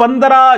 15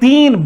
3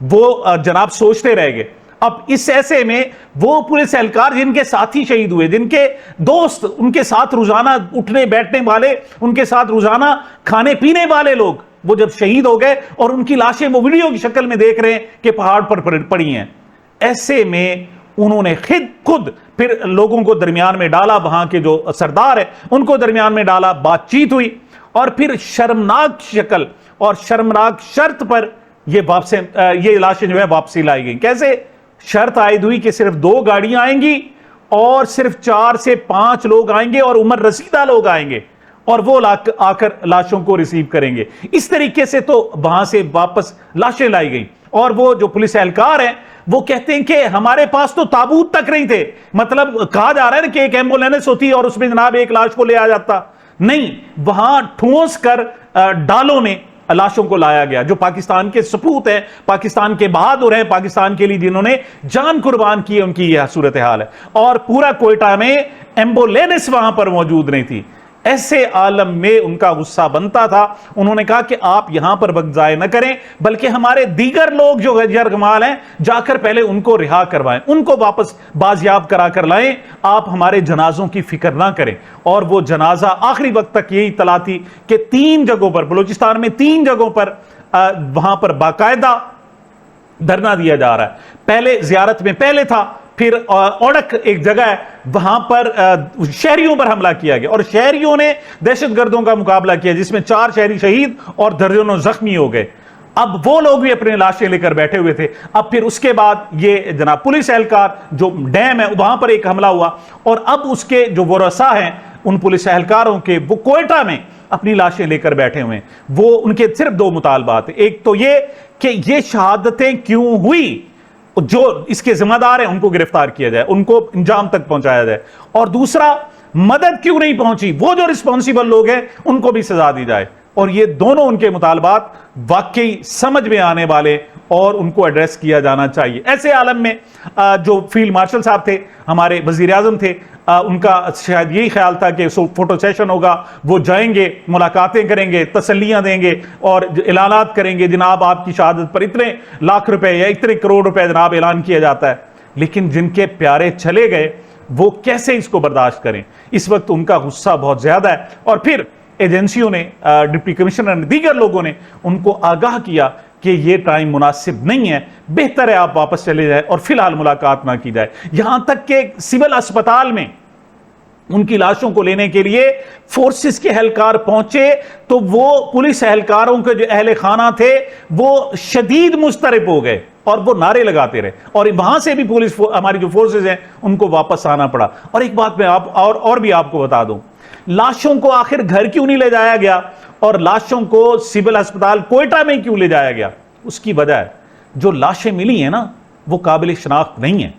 وہ جناب سوچتے رہ گئے. اب اس ایسے میں وہ پولیس اہلکار جن کے ساتھی شہید ہوئے، جن کے دوست ان کے ساتھ روزانہ اٹھنے بیٹھنے والے، ان کے ساتھ روزانہ کھانے پینے والے لوگ، وہ جب شہید ہو گئے اور ان کی لاشیں وہ ویڈیو کی شکل میں دیکھ رہے ہیں کہ پہاڑ پر پڑی ہیں، ایسے میں انہوں نے خود پھر لوگوں کو درمیان میں ڈالا، وہاں کے جو سردار ہیں ان کو درمیان میں ڈالا، بات چیت ہوئی اور پھر شرمناک شکل اور شرمناک شرط پر یہ لاشیں جو ہے واپسی لائی گئی. کیسے شرط عائد ہوئی کہ صرف 2 گاڑیاں آئیں گی اور صرف 4 سے 5 لوگ آئیں گے اور عمر رسیدہ لوگ آئیں گے اور وہ آ کر لاشوں کو ریسیو کریں گے. اس طریقے سے تو وہاں سے واپس لاشیں لائی گئیں. اور وہ جو پولیس اہلکار ہیں وہ کہتے ہیں کہ ہمارے پاس تو تابوت تک نہیں تھے. مطلب کہا جا رہا ہے نا کہ ایک ایمبولینس ہوتی اور اس میں جناب ایک لاش کو لے آ جاتا، نہیں، وہاں ٹھونس کر ڈالوں میں لاشوں کو لایا گیا. جو پاکستان کے سپوت ہیں، پاکستان کے بہادر ہیں، پاکستان کے لیے جنہوں نے جان قربان کی، ان کی یہ صورتحال ہے. اور پورا کوئٹہ میں ایمبولینس وہاں پر موجود نہیں تھی. ایسے عالم میں ان کا غصہ بنتا تھا. انہوں نے کہا کہ آپ یہاں پر وقت ضائع نہ کریں، بلکہ ہمارے دیگر لوگ جو یرغمال ہیں جا کر پہلے ان کو رہا کروائیں، ان کو واپس بازیاب کرا کر لائیں، آپ ہمارے جنازوں کی فکر نہ کریں. اور وہ جنازہ آخری وقت تک یہی اطلاع تھی کہ 3 جگہوں پر، بلوچستان میں 3 جگہوں پر وہاں پر باقاعدہ دھرنا دیا جا رہا ہے. پہلے زیارت میں پہلے تھا، پھر اوڑک ایک جگہ ہے وہاں پر شہریوں پر حملہ کیا گیا اور شہریوں نے دہشت گردوں کا مقابلہ کیا جس میں 4 شہری شہید اور درجنوں زخمی ہو گئے. اب وہ لوگ بھی اپنے لاشیں لے کر بیٹھے ہوئے تھے. اب پھر اس کے بعد یہ جناب پولیس اہلکار جو ڈیم ہے وہاں پر ایک حملہ ہوا اور اب اس کے جو ورثاء ہیں ان پولیس اہلکاروں کے، وہ کوئٹہ میں اپنی لاشیں لے کر بیٹھے ہوئے ہیں. وہ ان کے صرف 2 مطالبات ہیں. ایک تو یہ کہ یہ شہادتیں کیوں ہوئی، جو اس کے ذمہ دار ہیں ان کو گرفتار کیا جائے، ان کو انجام تک پہنچایا جائے. اور دوسرا، مدد کیوں نہیں پہنچی، وہ جو رسپانسیبل لوگ ہیں ان کو بھی سزا دی جائے. اور یہ دونوں ان کے مطالبات واقعی سمجھ میں آنے والے اور ان کو ایڈریس کیا جانا چاہیے. ایسے عالم میں جو فیلڈ مارشل صاحب تھے، ہمارے وزیر اعظم تھے، ان کا شاید یہی خیال تھا کہ فوٹو سیشن ہوگا، وہ جائیں گے، ملاقاتیں کریں گے، تسلیاں دیں گے اور اعلانات کریں گے، جناب آپ کی شہادت پر اتنے لاکھ روپے یا اتنے کروڑ روپے جناب اعلان کیا جاتا ہے. لیکن جن کے پیارے چلے گئے وہ کیسے اس کو برداشت کریں؟ اس وقت ان کا غصہ بہت زیادہ ہے. اور پھر ایجنسیوں نے، ڈپٹی کمشنر نے، دیگر لوگوں نے ان کو آگاہ کیا کہ یہ ٹائم مناسب نہیں ہے، بہتر ہے آپ واپس چلے جائیں اور فی الحال ملاقات نہ کی جائے. یہاں تک کہ سول اسپتال میں ان کی لاشوں کو لینے کے لیے فورسز کے اہلکار پہنچے تو وہ پولیس اہلکاروں کے جو اہل خانہ تھے وہ شدید مضطرب ہو گئے اور وہ نعرے لگاتے رہے اور وہاں سے بھی پولیس ہماری جو فورسز ہیں ان کو واپس آنا پڑا. اور ایک بات میں اور بھی آپ کو بتا دوں، لاشوں کو آخر گھر کیوں نہیں لے جایا گیا اور لاشوں کو سول اسپتال کوئٹہ میں کیوں لے جایا گیا؟ اس کی وجہ ہے جو لاشیں ملی ہیں نا وہ قابل شناخت نہیں ہیں،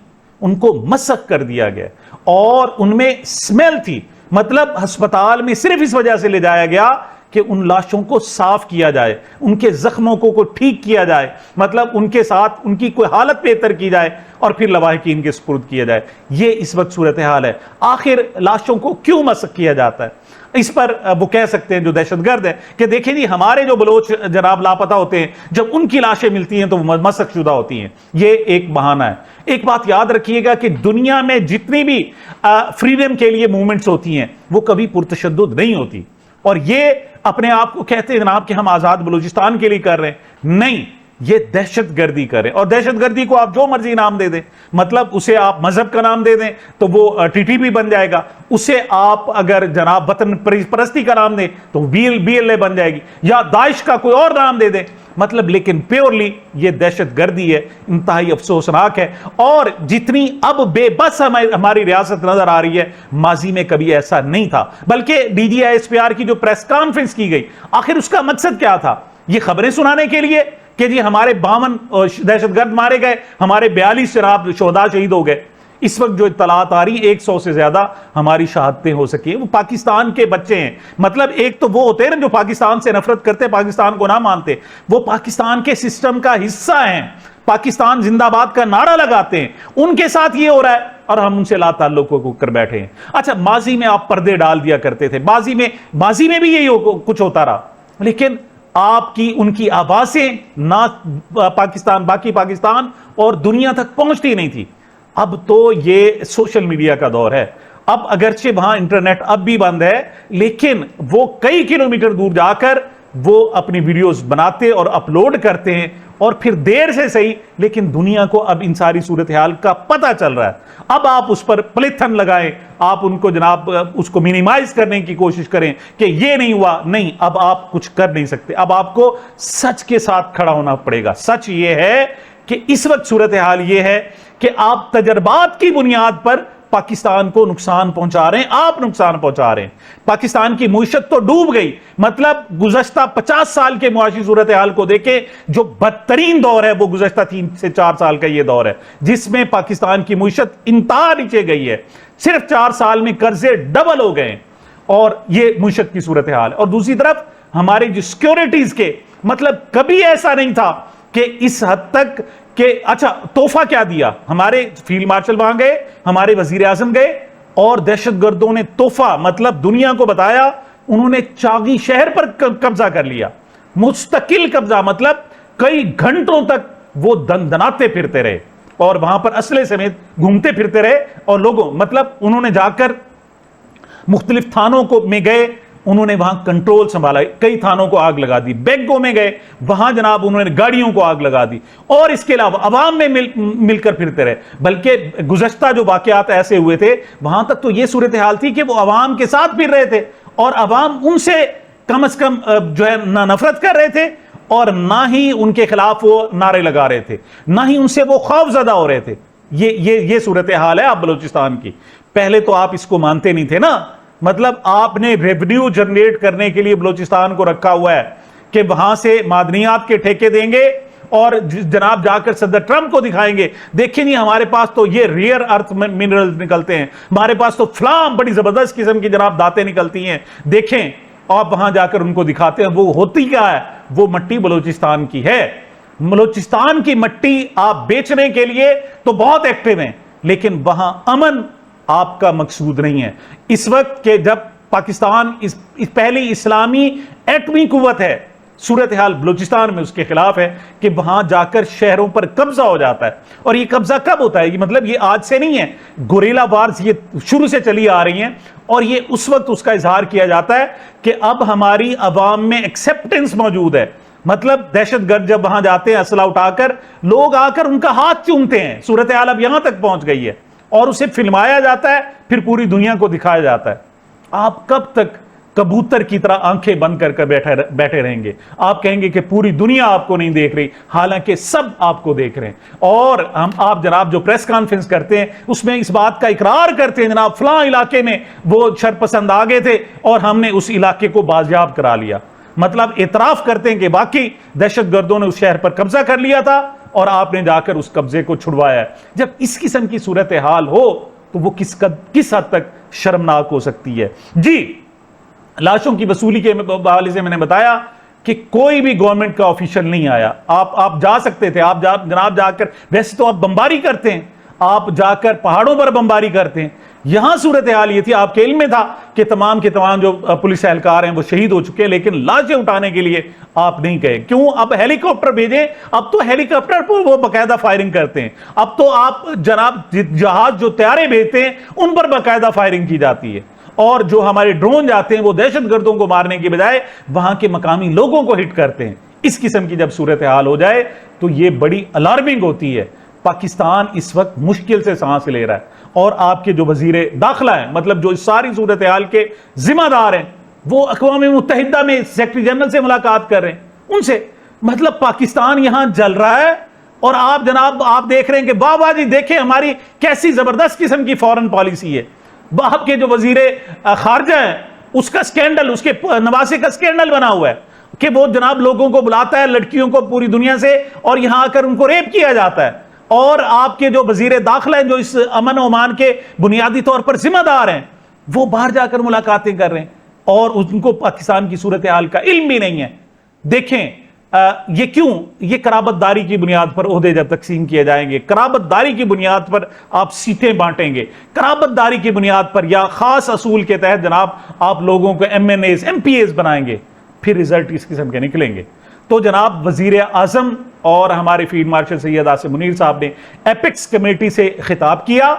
ان کو مسخ کر دیا گیا اور ان میں سمیل تھی. مطلب ہسپتال میں صرف اس وجہ سے لے جایا گیا کہ ان لاشوں کو صاف کیا جائے، ان کے زخموں کو ٹھیک کیا جائے، مطلب ان کے ساتھ ان کی کوئی حالت بہتر کی جائے اور پھر لواحقین کے سپرد کیا جائے. یہ اس وقت صورتحال ہے. آخر لاشوں کو کیوں مسخ کیا جاتا ہے؟ اس پر وہ کہہ سکتے ہیں جو دہشت گرد ہیں کہ دیکھیں جی ہمارے جو بلوچ جناب لاپتہ ہوتے ہیں جب ان کی لاشیں ملتی ہیں تو وہ مسخ شدہ ہوتی ہیں. یہ ایک بہانہ ہے. ایک بات یاد رکھیے گا کہ دنیا میں جتنی بھی فریڈم کے لیے موومنٹس ہوتی ہیں وہ کبھی پرتشدد نہیں ہوتی. اور یہ اپنے آپ کو کہتے ہیں جناب کہ ہم آزاد بلوچستان کے لیے کر رہے ہیں، نہیں، یہ دہشت گردی کریں. اور دہشت گردی کو آپ جو مرضی نام دے دیں، مطلب اسے آپ مذہب کا نام دے دیں تو وہ ٹی ٹی پی بن جائے گا، اسے آپ اگر جناب وطن پرستی کا نام دیں تو بی ایل اے بن جائے گی، یا داعش کا کوئی اور نام دے دیں، مطلب لیکن پیورلی یہ دہشت گردی ہے. انتہائی افسوسناک ہے. اور جتنی اب بے بس ہماری ریاست نظر آ رہی ہے، ماضی میں کبھی ایسا نہیں تھا. بلکہ D G I S P R کی جو پریس کانفرنس کی گئی، آخر اس کا مقصد کیا تھا؟ یہ خبریں سنانے کے لیے کہ جی ہمارے 52 دہشت گرد مارے گئے، ہمارے 42 جناب شہداء شہید ہو گئے. اس وقت جو اطلاعات آ رہی 100 سے زیادہ ہماری شہادتیں ہو سکی. وہ پاکستان کے بچے ہیں. مطلب ایک تو وہ ہوتے ہیں جو پاکستان سے نفرت کرتے، پاکستان کو نہ مانتے، وہ پاکستان کے سسٹم کا حصہ ہیں، پاکستان زندہ باد کا نعرہ لگاتے ہیں. ان کے ساتھ یہ ہو رہا ہے اور ہم ان سے لا تعلق ہو کر بیٹھے ہیں. اچھا، ماضی میں آپ پردے ڈال دیا کرتے تھے، ماضی میں بھی یہی کچھ ہوتا رہا، لیکن آپ کی ان کی آوازیں نہ پاکستان باقی پاکستان اور دنیا تک پہنچتی نہیں تھی. اب تو یہ سوشل میڈیا کا دور ہے. اب اگرچہ وہاں انٹرنیٹ اب بھی بند ہے لیکن وہ کئی کلومیٹر دور جا کر وہ اپنی ویڈیوز بناتے اور اپلوڈ کرتے ہیں اور پھر دیر سے صحیح لیکن دنیا کو اب ان ساری صورتحال کا پتہ چل رہا ہے. اب آپ اس پر پلیتھن لگائیں, آپ ان کو جناب اس کو مینیمائز کرنے کی کوشش کریں کہ یہ نہیں ہوا, نہیں, اب آپ کچھ کر نہیں سکتے. اب آپ کو سچ کے ساتھ کھڑا ہونا پڑے گا. سچ یہ ہے کہ اس وقت صورتحال یہ ہے کہ آپ تجربات کی بنیاد پر پاکستان کو نقصان پہنچا رہے ہیں, آپ نقصان پہنچا رہے ہیں. پاکستان کی معیشت تو ڈوب گئی, مطلب گزشتہ 50 سال کے معاشی صورتحال کو دیکھیں, جو بدترین دور ہے وہ گزشتہ 3 سے 4 سال کا یہ دور ہے جس میں پاکستان کی معیشت انتہا نیچے گئی ہے. صرف 4 سال میں قرضے ڈبل ہو گئے اور یہ معیشت کی صورتحال ہے. اور دوسری طرف ہمارے جو سیکیورٹیز کے مطلب کبھی ایسا نہیں تھا کہ اس حد تک کہ اچھا تحفہ کیا دیا, ہمارے فیلڈ مارشل وہاں گئے, ہمارے وزیر اعظم گئے اور دہشت گردوں نے تحفہ مطلب دنیا کو بتایا, انہوں نے چاغی شہر پر قبضہ کر لیا, مستقل قبضہ, مطلب کئی گھنٹوں تک وہ دندناتے پھرتے رہے اور وہاں پر اسلحے سمیت گھومتے پھرتے رہے اور لوگوں مطلب انہوں نے جا کر مختلف تھانوں کو میں گئے, انہوں نے وہاں کنٹرول سنبھالا, کئی تھانوں کو آگ لگا دی, بینکوں میں گئے وہاں جناب انہوں نے گاڑیوں کو آگ لگا دی اور اس کے علاوہ عوام میں مل کر پھرتے رہے. بلکہ گزشتہ جو واقعات ایسے ہوئے تھے وہاں تک تو یہ صورتحال تھی کہ وہ عوام کے ساتھ پھر رہے تھے اور عوام ان سے کم از کم جو ہے نہ نفرت کر رہے تھے اور نہ ہی ان کے خلاف وہ نعرے لگا رہے تھے, نہ ہی ان سے وہ خوف زدہ ہو رہے تھے. یہ صورتحال ہے اب بلوچستان کی. پہلے تو آپ اس کو مانتے نہیں تھے نا, مطلب آپ نے ریونیو جنریٹ کرنے کے لیے بلوچستان کو رکھا ہوا ہے کہ وہاں سے معدنیات کے ٹھیکے دیں گے اور جناب جا کر صدر ٹرمپ کو دکھائیں گے, دیکھیں نہیں ہمارے پاس تو یہ ریئر ارتھ منرلز نکلتے ہیں, ہمارے پاس تو فلاں بڑی زبردست قسم کی جناب داتیں نکلتی ہیں, دیکھیں. آپ وہاں جا کر ان کو دکھاتے ہیں, وہ ہوتی کیا ہے, وہ مٹی بلوچستان کی ہے. بلوچستان کی مٹی آپ بیچنے کے لیے تو بہت ایکٹیو ہیں لیکن وہاں امن آپ کا مقصود نہیں ہے. اس وقت کہ جب پاکستان پہلی اسلامی ایٹمی قوت ہے, صورتحال بلوچستان میں اس کے خلاف ہے کہ وہاں جا کر شہروں پر قبضہ ہو جاتا ہے. اور یہ قبضہ کب ہوتا ہے, مطلب یہ آج سے نہیں ہے, گوریلا وارز یہ شروع سے چلی آ رہی ہیں اور یہ اس وقت اس کا اظہار کیا جاتا ہے کہ اب ہماری عوام میں ایکسیپٹنس موجود ہے. مطلب دہشت گرد جب وہاں جاتے ہیں اسلحہ اٹھا کر, لوگ آ کر ان کا ہاتھ چومتے ہیں. صورتحال اب یہاں تک پہنچ گئی ہے اور اسے فلمایا جاتا ہے, پھر پوری دنیا کو دکھایا جاتا ہے. آپ کب تک کبوتر کی طرح آنکھیں بند کر بیٹھے رہیں گے؟ آپ کہیں گے کہ پوری دنیا آپ کو نہیں دیکھ رہی, حالانکہ سب آپ کو دیکھ رہے ہیں. اور آپ جناب جو پریس کانفرنس کرتے ہیں اس میں اس بات کا اقرار کرتے ہیں جناب فلاں علاقے میں وہ شرپسند آ گئے تھے اور ہم نے اس علاقے کو بازیاب کرا لیا. مطلب اعتراف کرتے ہیں کہ باقی دہشت گردوں نے اس شہر پر قبضہ کر لیا تھا اور آپ نے جا کر اس قبضے کو چھڑوایا ہے. جب اس قسم کی صورتحال ہو تو وہ کس حد تک شرمناک ہو سکتی ہے. جی, لاشوں کی وصولی کے حوالے سے میں نے بتایا کہ کوئی بھی گورنمنٹ کا آفیشل نہیں آیا. آپ جا سکتے تھے, آپ جناب جا کر, ویسے تو آپ بمباری کرتے ہیں, آپ جا کر پہاڑوں پر بمباری کرتے ہیں. یہاں صورتحال یہ تھی, آپ کے علم میں تھا کہ تمام کے تمام جو پولیس اہلکار ہیں وہ شہید ہو چکے ہیں, لیکن لاشیں اٹھانے کے لیے آپ نہیں گئے. کیوں؟ اب ہیلی کاپٹر بھیجیں, اب تو ہیلی کاپٹر پر وہ باقاعدہ فائرنگ کرتے ہیں. اب تو آپ جناب جہاز جو طیارے بھیجتے ہیں ان پر باقاعدہ فائرنگ کی جاتی ہے, اور جو ہمارے ڈرون جاتے ہیں وہ دہشت گردوں کو مارنے کے بجائے وہاں کے مقامی لوگوں کو ہٹ کرتے ہیں. اس قسم کی جب صورتحال ہو جائے تو یہ بڑی الارمنگ ہوتی ہے. پاکستان اس وقت مشکل سے سانس لے رہا ہے اور آپ کے جو وزیر داخلہ ہیں, مطلب جو اس ساری صورتحال کے ذمہ دار ہیں, وہ اقوام متحدہ میں سیکرٹری جنرل سے ملاقات کر رہے ہیں, ان سے مطلب پاکستان یہاں جل رہا ہے اور آپ جناب آپ دیکھ رہے ہیں کہ واہ واہ جی دیکھیں ہماری کیسی زبردست قسم کی فورن پالیسی ہے. آپ کے جو وزیر خارجہ ہیں اس کا سکینڈل, اس کے نواسے کا سکینڈل بنا ہوا ہے کہ وہ جناب لوگوں کو بلاتا ہے, لڑکیوں کو پوری دنیا سے, اور یہاں آ کر ان کو ریپ کیا جاتا ہے. اور آپ کے جو وزیر داخلہ ہیں جو اس امن و امان کے بنیادی طور پر ذمہ دار ہیں, وہ باہر جا کر ملاقاتیں کر رہے ہیں اور ان کو پاکستان کی صورتحال کا علم بھی نہیں ہے. دیکھیں یہ کیوں, یہ قرابت داری کی بنیاد پر عہدے جب تقسیم کیے جائیں گے, قرابت داری کی بنیاد پر آپ سیٹیں بانٹیں گے, قرابت داری کی بنیاد پر یا خاص اصول کے تحت جناب آپ لوگوں کو M N As M P As بنائیں گے, پھر رزلٹ اس قسم کے نکلیں گے۔ تو جناب وزیر اعظم اور ہمارے فیلڈ مارشل سید آصف منیر صاحب نے ایپکس کمیٹی سے خطاب کیا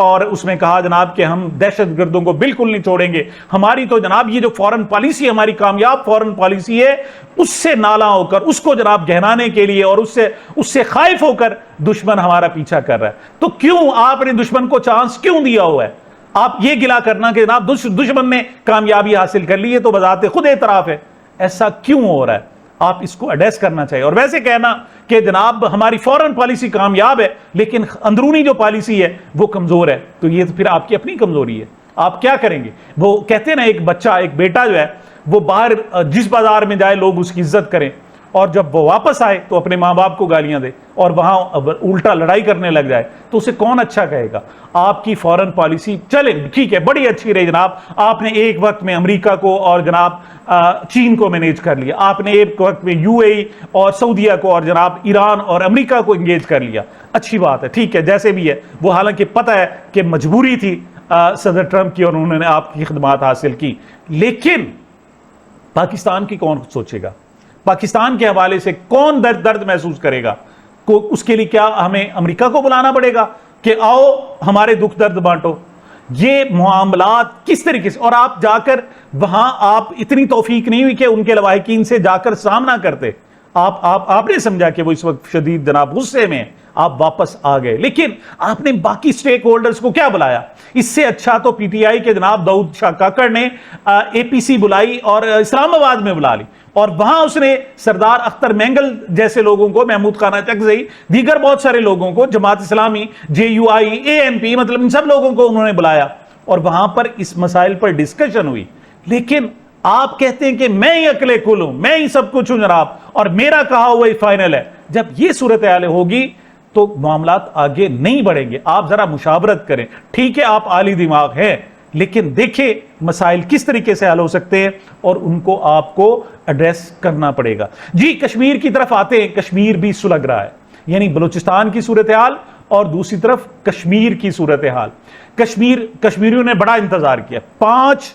اور اس میں کہا جناب کہ ہم دہشت گردوں کو بالکل نہیں چھوڑیں گے، ہماری تو جناب یہ جو فورن پالیسی ہماری کامیاب فورن پالیسی ہے اس سے نالا ہو کر اس کو جناب گہرانے کے لیے اور اس سے خائف ہو کر دشمن ہمارا پیچھا کر رہا ہے۔ تو کیوں آپ نے دشمن کو چانس کیوں دیا ہوا ہے؟ آپ یہ گلا کرنا کہ جناب دشمن نے کامیابی حاصل کر لی ہے تو بذات خود اعتراف ہے، ایسا کیوں ہو رہا ہے؟ آپ اس کو ایڈریس کرنا چاہیے۔ اور ویسے کہنا کہ جناب ہماری فورن پالیسی کامیاب ہے لیکن اندرونی جو پالیسی ہے وہ کمزور ہے، تو یہ تو پھر آپ کی اپنی کمزوری ہے، آپ کیا کریں گے؟ وہ کہتے ہیں نا ایک بچہ ایک بیٹا جو ہے وہ باہر جس بازار میں جائے لوگ اس کی عزت کریں اور جب وہ واپس آئے تو اپنے ماں باپ کو گالیاں دے اور وہاں الٹا لڑائی کرنے لگ جائے تو اسے کون اچھا کہے گا؟ آپ کی فورن پالیسی چلیں ٹھیک ہے بڑی اچھی رہی جناب، آپ نے ایک وقت میں امریکہ کو اور جناب چین کو مینیج کر لیا، آپ نے ایک وقت میں یو اے ای اور سعودیہ کو اور جناب ایران اور امریکہ کو انگیج کر لیا، اچھی بات ہے ٹھیک ہے جیسے بھی ہے، وہ حالانکہ پتہ ہے کہ مجبوری تھی صدر ٹرمپ کی اور انہوں نے آپ کی خدمات حاصل کی، لیکن پاکستان کی کون سوچے گا؟ پاکستان کے حوالے سے کون درد محسوس کرے گا؟ اس کے لیے کیا ہمیں امریکہ کو بلانا پڑے گا کہ آؤ ہمارے دکھ درد بانٹو؟ یہ معاملات کس طریقے سے، اور آپ جا کر وہاں آپ اتنی توفیق نہیں ہوئی کہ ان کے لواحقین سے جا کر سامنا کرتے، آپ نے سمجھا کہ وہ اس وقت شدید جناب غصے میں ہیں، آپ واپس آ گئے، لیکن آپ نے باقی سٹیک ہولڈرز کو کیا بلایا؟ اس سے اچھا تو پی ٹی آئی کے جناب داؤد شاہ کاکڑ نے اے پی سی بلائی اور اسلام آباد میں بلا لی اور وہاں اس نے سردار اختر مینگل جیسے لوگوں کو، محمود خانہ چکزئی، دیگر بہت سارے لوگوں کو، جماعت اسلامی، جے you I, a N P, مطلب ان سب لوگوں کو انہوں نے بلایا اور وہاں پر اس مسائل پر ڈسکشن ہوئی۔ لیکن آپ کہتے ہیں کہ میں ہی عقل کل ہوں، میں ہی سب کچھ ہوں جناب اور میرا کہا ہوا ہی فائنل ہے۔ جب یہ صورتحال ہوگی تو معاملات آگے نہیں بڑھیں گے۔ آپ ذرا مشاورت کریں، ٹھیک ہے آپ عالی دماغ ہیں لیکن دیکھیں مسائل کس طریقے سے حل ہو سکتے ہیں اور ان کو آپ کو ایڈریس کرنا پڑے گا۔ جی کشمیر کی طرف آتے ہیں، کشمیر بھی سلگ رہا ہے، یعنی بلوچستان کی صورتحال اور دوسری طرف کشمیر کی صورتحال۔ کشمیریوں نے بڑا انتظار کیا، 5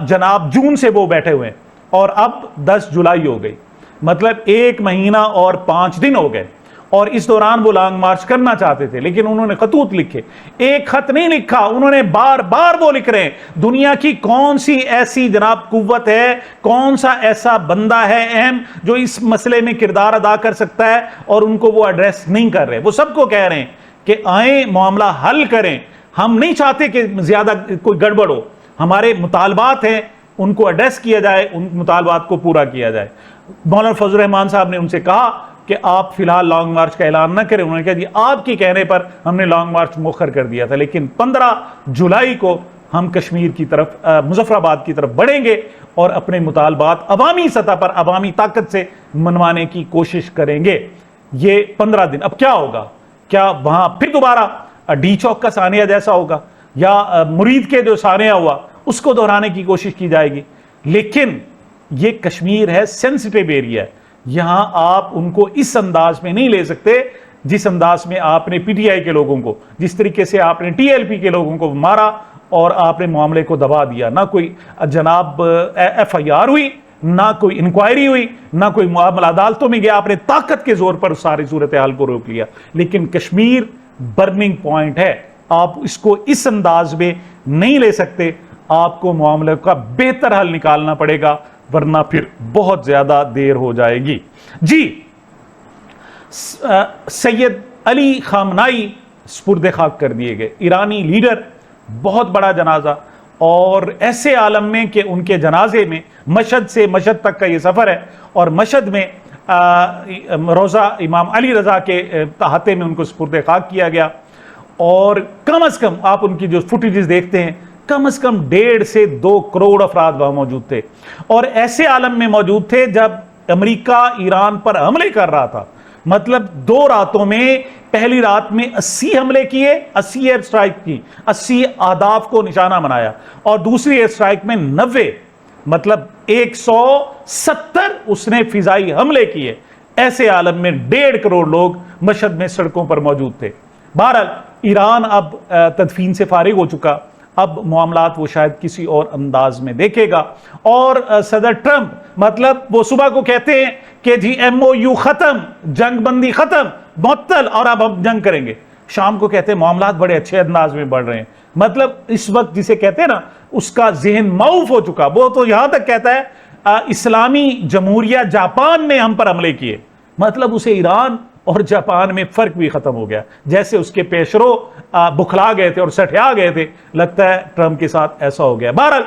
جناب جون سے وہ بیٹھے ہوئے ہیں اور اب 10 جولائی ہو گئی، مطلب 1 مہینہ اور 5 دن ہو گئے اور اس دوران وہ لانگ مارچ کرنا چاہتے تھے لیکن انہوں نے خطوط لکھے، ایک خط نہیں لکھا، انہوں نے بار بار وہ لکھ رہے ہیں دنیا کی کون سی ایسی جناب قوت ہے، کون سا ایسا بندہ ہے اہم جو اس مسئلے میں کردار ادا کر سکتا ہے اور ان کو وہ ایڈریس نہیں کر رہے۔ وہ سب کو کہہ رہے ہیں کہ آئیں معاملہ حل کریں، ہم نہیں چاہتے کہ زیادہ کوئی گڑبڑ ہو، ہمارے مطالبات ہیں ان کو ایڈریس کیا جائے، ان مطالبات کو پورا کیا جائے۔ مولانا فضل الرحمان صاحب نے ان سے کہا کہ آپ فی الحال لانگ مارچ کا اعلان نہ کریں، انہوں نے کہا جی آپ کے کہنے پر ہم نے لانگ مارچ مؤخر کر دیا تھا لیکن 15 جولائی کو ہم کشمیر کی طرف مظفر آباد کی طرف بڑھیں گے اور اپنے مطالبات عوامی سطح پر عوامی طاقت سے منوانے کی کوشش کریں گے۔ یہ 15 دن اب کیا ہوگا؟ کیا وہاں پھر دوبارہ ڈی چوک کا سانحہ جیسا ہوگا یا مرید کے جو سانحہ ہوا اس کو دہرانے کی کوشش کی جائے گی؟ لیکن یہ کشمیر ہے، سینسٹیو ایریا ہے، یہاں آپ ان کو اس انداز میں نہیں لے سکتے جس انداز میں آپ نے پی ٹی آئی کے لوگوں کو، جس طریقے سے آپ نے ٹی ایل پی کے لوگوں کو مارا اور آپ نے معاملے کو دبا دیا۔ نہ کوئی جناب ایف آئی آر ہوئی، نہ کوئی انکوائری ہوئی، نہ کوئی معاملہ عدالتوں میں گیا، آپ نے طاقت کے زور پر ساری صورتحال کو روک لیا۔ لیکن کشمیر برننگ پوائنٹ ہے، آپ اس کو اس انداز میں نہیں لے سکتے، آپ کو معاملے کا بہتر حل نکالنا پڑے گا ورنہ پھر بہت زیادہ دیر ہو جائے گی۔ جی سید علی خامنائی سپرد خاک کر دیے گئے، ایرانی لیڈر، بہت بڑا جنازہ، اور ایسے عالم میں کہ ان کے جنازے میں مشہد سے مشہد تک کا یہ سفر ہے اور مشہد میں روضہ امام علی رضا کے احاطے میں ان کو سپرد خاک کیا گیا اور کم از کم آپ ان کی جو فوٹیجز دیکھتے ہیں کم از کم 1.5 سے 2 کروڑ افراد وہاں موجود تھے اور ایسے عالم میں موجود تھے جب امریکہ ایران پر حملے کر رہا تھا، مطلب 2 راتوں میں، پہلی رات میں 80 حملے کیے، 80 ایئر سٹرائک کی، 80 اہداف کو نشانہ بنایا اور دوسری ایئر سٹرائک میں 90، مطلب 170 اس نے فضائی حملے کیے۔ ایسے عالم میں 1.5 کروڑ لوگ مشہد میں سڑکوں پر موجود تھے۔ بہرحال ایران اب تدفین سے فارغ ہو چکا، اب معاملات وہ شاید کسی اور انداز میں دیکھے گا۔ اور صدر ٹرمپ مطلب وہ صبح کو کہتے ہیں کہ جی MOU ختم، جنگ بندی ختم، معطل، اور اب ہم جنگ کریں گے، شام کو کہتے ہیں معاملات بڑے اچھے انداز میں بڑھ رہے ہیں۔ مطلب اس وقت جسے کہتے ہیں نا اس کا ذہن معوف ہو چکا، وہ تو یہاں تک کہتا ہے اسلامی جمہوریہ جاپان نے ہم پر حملے کیے، مطلب اسے ایران اور جاپان میں فرق بھی ختم ہو گیا، جیسے اس کے پیشرو بکھلا گئے تھے اور سٹھیا گئے تھے، لگتا ہے ٹرمپ کے ساتھ ایسا ہو گیا۔ بہرحال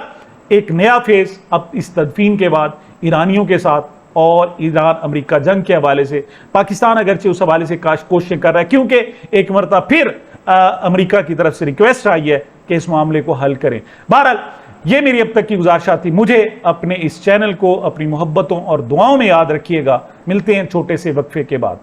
ایک نیا فیز اب اس تدفین کے بعد ایرانیوں کے ساتھ اور ایران امریکہ جنگ کے حوالے سے، پاکستان اگرچہ اس حوالے سے کوششیں کر رہا ہے، کیونکہ ایک مرتبہ پھر امریکہ کی طرف سے ریکویسٹ آئی ہے کہ اس معاملے کو حل کریں۔ بہرحال یہ میری اب تک کی گزارشات تھی، مجھے اپنے اس چینل کو اپنی محبتوں اور دعاؤں میں یاد رکھیے گا۔ ملتے ہیں چھوٹے سے وقفے کے بعد۔